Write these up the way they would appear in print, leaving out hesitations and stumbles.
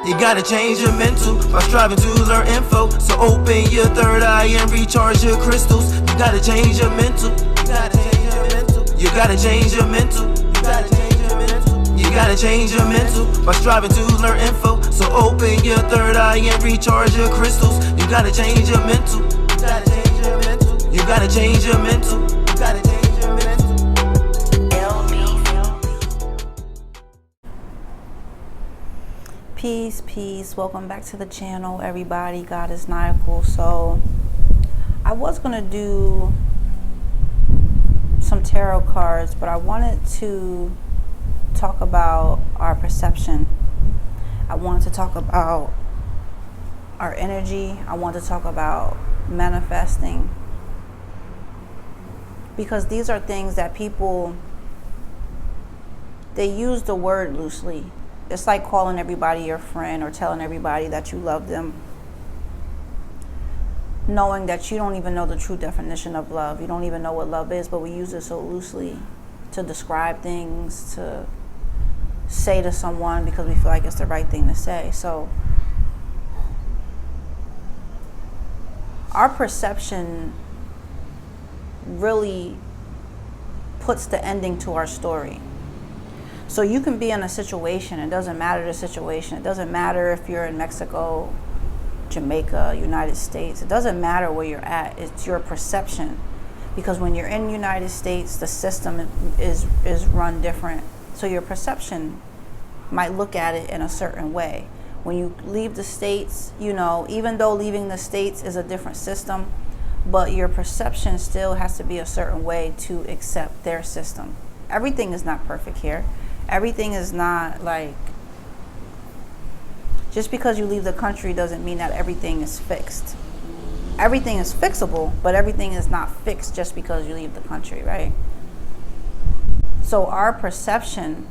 You gotta change your mental by striving to learn info. So open your third eye and recharge your crystals. You gotta change your mental. You gotta change your mental. You gotta change your mental. You gotta change your mental. You gotta change your mental by striving to learn info. So open your third eye and recharge your crystals. You gotta change your mental. You gotta change your mental. You gotta change your mental. You gotta change your mental. Peace, welcome back to the channel, everybody. God is Niacal. So I was gonna do some tarot cards, but I wanted to talk about our perception. I wanted to talk about our energy. I want to talk about manifesting, because these are things that people, they use the word loosely. It's like calling everybody your friend or telling everybody that you love them, knowing that you don't even know the true definition of love. You don't even know what love is, but we use it so loosely to describe things, to say to someone because we feel like it's the right thing to say. So our perception really puts the ending to our story. So you can be in a situation, it doesn't matter the situation. It doesn't matter if you're in Mexico, Jamaica, United States. It doesn't matter where you're at. It's your perception. Because when you're in the United States, the system is run different. So your perception might look at it in a certain way. When you leave the States, you know, even though leaving the States is a different system, but your perception still has to be a certain way to accept their system. Everything is not perfect here. Everything is not like, just because you leave the country doesn't mean that everything is fixed. Everything is fixable, but everything is not fixed just because you leave the country, right? So our perception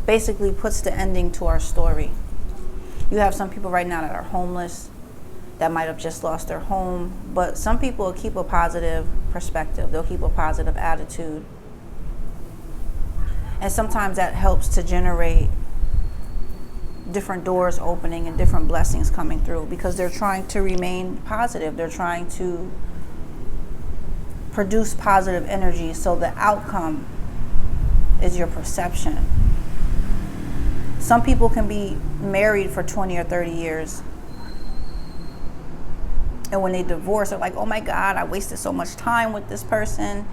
basically puts the ending to our story. You have some people right now that are homeless, that might have just lost their home, but some people will keep a positive perspective. They'll keep a positive attitude. And sometimes that helps to generate different doors opening and different blessings coming through, because they're trying to remain positive. They're trying to produce positive energy. So the outcome is your perception. Some people can be married for 20 or 30 years. And when they divorce, they're like, oh my God, I wasted so much time with this person,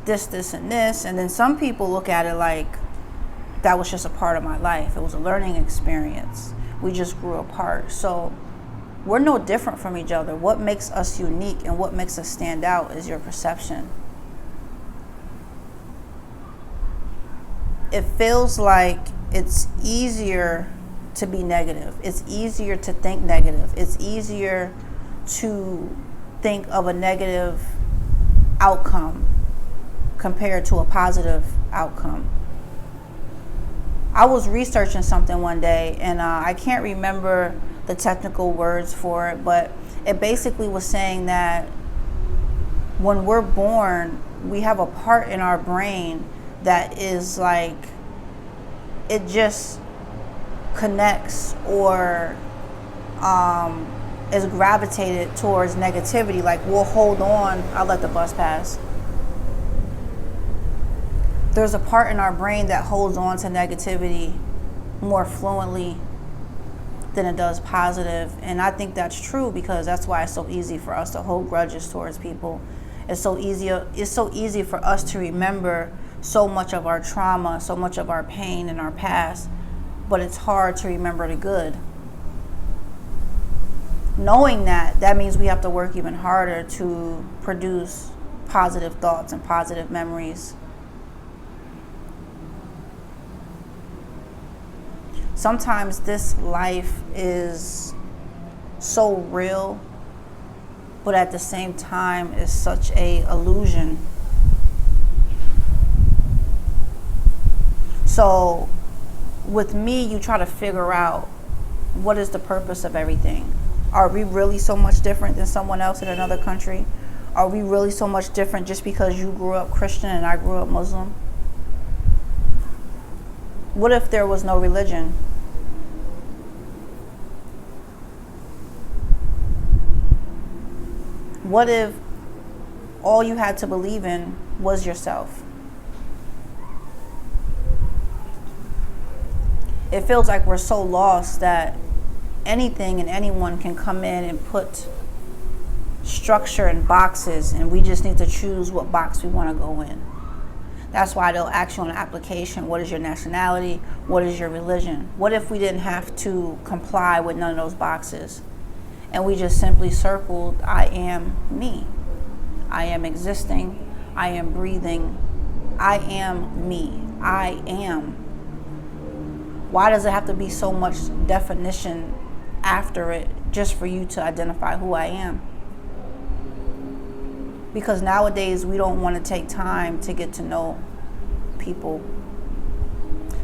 this, and this. And then some people look at it like, that was just a part of my life. It was a learning experience. We just grew apart. So we're no different from each other. What makes us unique and what makes us stand out is your perception. It feels like it's easier to be negative. It's easier to think negative. It's easier to think of a negative outcome compared to a positive outcome. I was researching something one day, and I can't remember the technical words for it, but it basically was saying that when we're born, we have a part in our brain that is like, it just connects or is gravitated towards negativity. Like, we'll hold on, I'll let the bus pass. There's a part in our brain that holds on to negativity more fluently than it does positive. And I think that's true, because that's why it's so easy for us to hold grudges towards people. It's so easy for us to remember so much of our trauma, so much of our pain in our past, but it's hard to remember the good. Knowing that means we have to work even harder to produce positive thoughts and positive memories. Sometimes this life is so real, but at the same time is such a illusion. So with me, you try to figure out, what is the purpose of everything? Are we really so much different than someone else in another country? Are we really so much different just because you grew up Christian and I grew up Muslim? What if there was no religion? What if all you had to believe in was yourself? It feels like we're so lost that anything and anyone can come in and put structure in boxes, and we just need to choose what box we want to go in. That's why they'll ask you on an application, what is your nationality? What is your religion? What if we didn't have to comply with none of those boxes? And we just simply circled, I am me. I am existing. I am breathing. I am me. I am. Why does it have to be so much definition after it just for you to identify who I am? Because nowadays we don't want to take time to get to know people.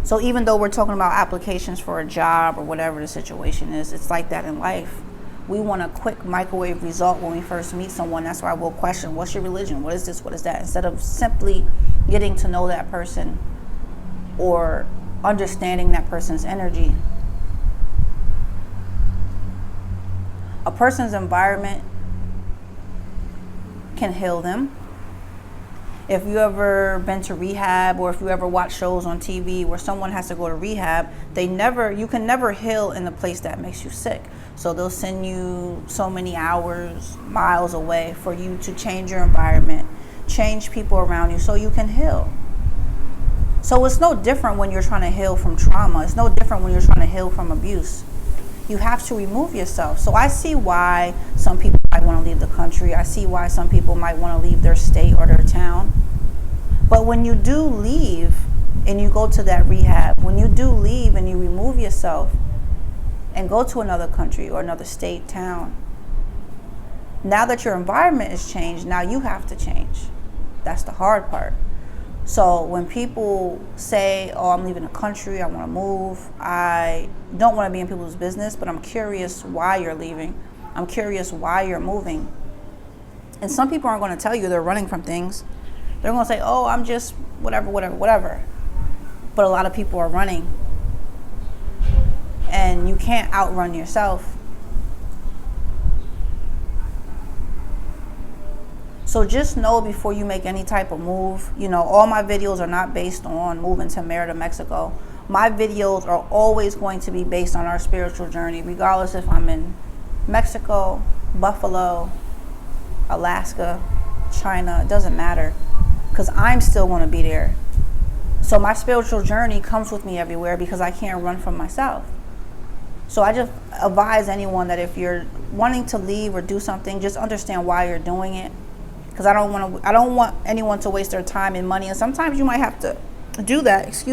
So even though we're talking about applications for a job or whatever the situation is, it's like that in life. We want a quick microwave result when we first meet someone. That's why we'll question, what's your religion? What is this? What is that? Instead of simply getting to know that person or understanding that person's energy. A person's environment can heal them. If you ever been to rehab, or if you ever watch shows on TV where someone has to go to rehab, you can never heal in the place that makes you sick. So they'll send you so many hours, miles away for you to change your environment, change people around you so you can heal. So it's no different when you're trying to heal from trauma. It's no different when you're trying to heal from abuse. You have to remove yourself. So I see why some people might want to leave the country. I see why some people might want to leave their state or their town. But when you do leave and you go to that rehab, when you do leave and you remove yourself and go to another country or another state, town, now that your environment is changed, now you have to change. That's the hard part. So when people say, oh, I'm leaving the country, I want to move, I don't want to be in people's business, but I'm curious why you're leaving. I'm curious why you're moving. And some people aren't going to tell you they're running from things. They're going to say, oh, I'm just whatever. But a lot of people are running. And you can't outrun yourself. So just know before you make any type of move, all my videos are not based on moving to Merida, Mexico. My videos are always going to be based on our spiritual journey, regardless if I'm in Mexico, Buffalo, Alaska, China, it doesn't matter, because I'm still going to be there. So my spiritual journey comes with me everywhere because I can't run from myself. So I just advise anyone that if you're wanting to leave or do something, just understand why you're doing it. Because I don't want anyone to waste their time and money. And sometimes you might have to do that,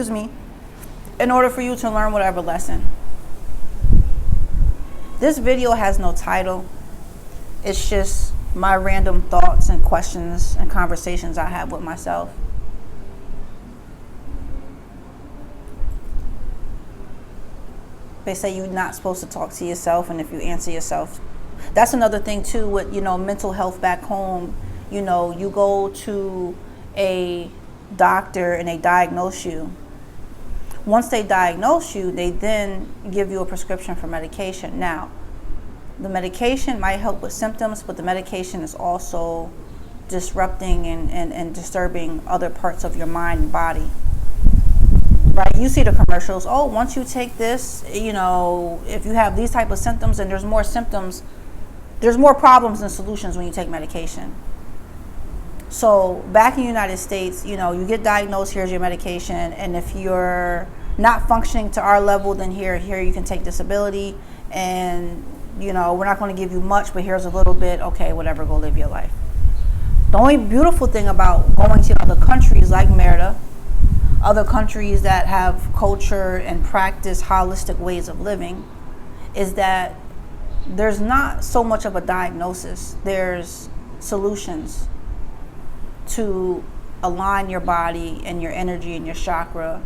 in order for you to learn whatever lesson. This video has no title. It's just my random thoughts and questions and conversations I have with myself. They say you're not supposed to talk to yourself, and if you answer yourself, that's another thing too with, mental health back home. You go to a doctor and they diagnose you. Once they diagnose you, they then give you a prescription for medication. Now, the medication might help with symptoms, but the medication is also disrupting and disturbing other parts of your mind and body. Right? You see the commercials, oh, once you take this, if you have these type of symptoms, and there's more symptoms, there's more problems than solutions when you take medication. So back in the United States, you get diagnosed, here's your medication, and if you're not functioning to our level, then here you can take disability, and we're not going to give you much, but here's a little bit, okay, whatever, go live your life. The only beautiful thing about going to other countries like Merida, other countries that have culture and practice holistic ways of living, is that there's not so much of a diagnosis. There's solutions to align your body and your energy and your chakra.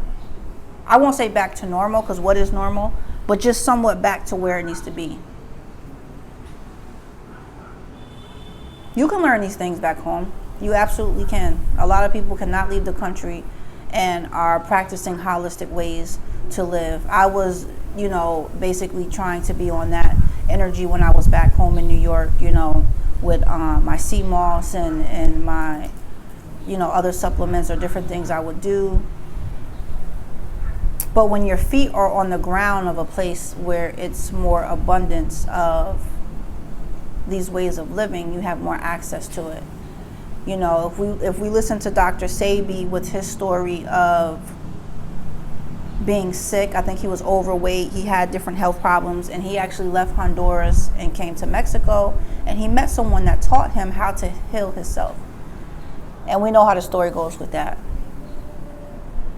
I won't say back to normal, because what is normal? But just somewhat back to where it needs to be. You can learn these things back home. You absolutely can. A lot of people cannot leave the country and are practicing holistic ways to live. I was, basically trying to be on that energy when I was back home in New York, with my sea moss and my, other supplements or different things I would do. But when your feet are on the ground of a place where it's more abundance of these ways of living, you have more access to it. If we listen to Dr. Sebi with his story of being sick, I think he was overweight, he had different health problems, and he actually left Honduras and came to Mexico, and he met someone that taught him how to heal himself. And we know how the story goes with that.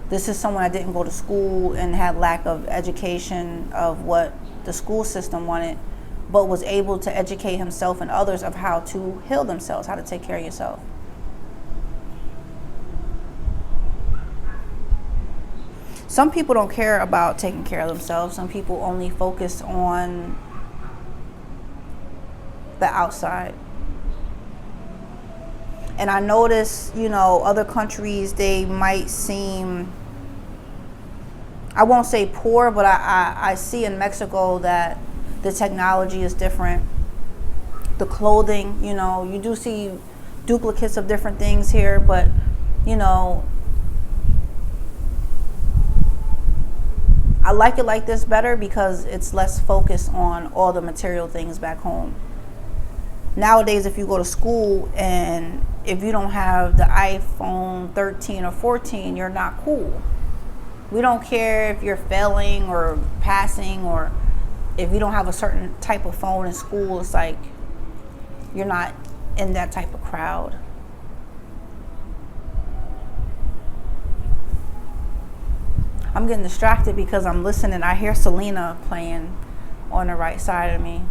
This is someone that didn't go to school and had lack of education of what the school system wanted, but was able to educate himself and others of how to heal themselves, how to take care of yourself. Some people don't care about taking care of themselves. Some people only focus on the outside. And I notice, other countries, they might seem, I won't say poor, but I see in Mexico that the technology is different. The clothing, you do see duplicates of different things here, but, I like it like this better because it's less focused on all the material things back home. Nowadays, if you go to school and if you don't have the iPhone 13 or 14, you're not cool. We don't care if you're failing or passing, or if you don't have a certain type of phone in school. It's like you're not in that type of crowd. I'm getting distracted because I'm listening. I hear Selena playing on the right side of me.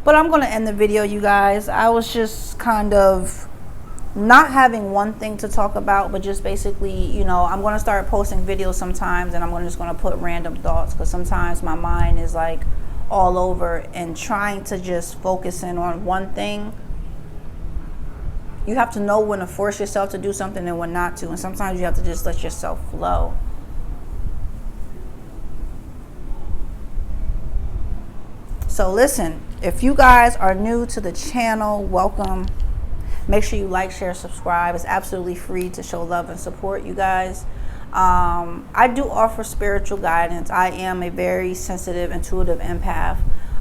But I'm going to end the video, you guys. I was just kind of not having one thing to talk about, but just basically, I'm going to start posting videos sometimes, and I'm just going to put random thoughts, because sometimes my mind is like all over, and trying to just focus in on one thing. You have to know when to force yourself to do something and when not to, and sometimes you have to just let yourself flow. So listen, if you guys are new to the channel, welcome. Make sure you like, share, subscribe. It's absolutely free to show love and support you guys. I do offer spiritual guidance. I am a very sensitive, intuitive empath.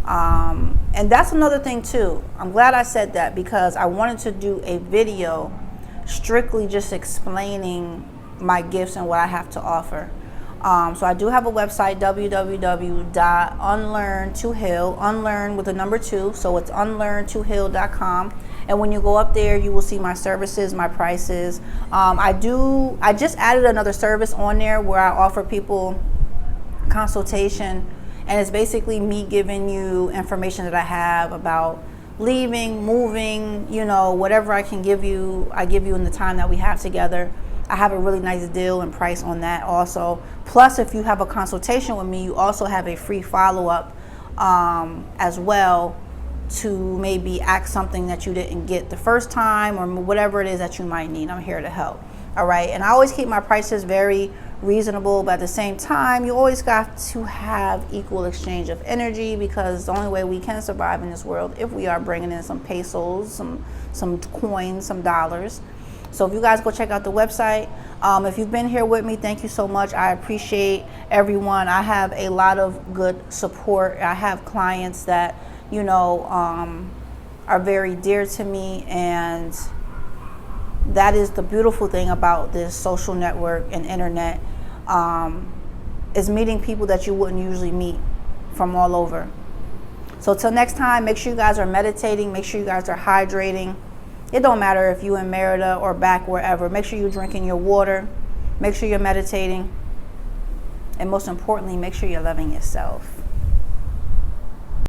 And that's another thing too. I'm glad I said that, because I wanted to do a video strictly just explaining my gifts and what I have to offer. So I do have a website, www.unlearn2heal, unlearn with the number 2. So it's unlearn2heal.com. And when you go up there, you will see my services, my prices. I just added another service on there where I offer people consultation. And it's basically me giving you information that I have about leaving, moving, whatever I can give you, I give you in the time that we have together. I have a really nice deal and price on that also. Plus, if you have a consultation with me, you also have a free follow-up as well, to maybe ask something that you didn't get the first time, or whatever it is that you might need. I'm here to help. All right. And I always keep my prices very reasonable, but at the same time, you always got to have equal exchange of energy, because it's the only way we can survive in this world if we are bringing in some pesos, some coins, some dollars. So if you guys go check out the website, if you've been here with me, thank you so much. I appreciate everyone. I have a lot of good support. I have clients that, are very dear to me, and that is the beautiful thing about this social network and internet, is meeting people that you wouldn't usually meet from all over. So till next time, make sure you guys are meditating. Make sure you guys are hydrating. It don't matter if you're in Merida or back wherever. Make sure you're drinking your water. Make sure you're meditating. And most importantly, make sure you're loving yourself.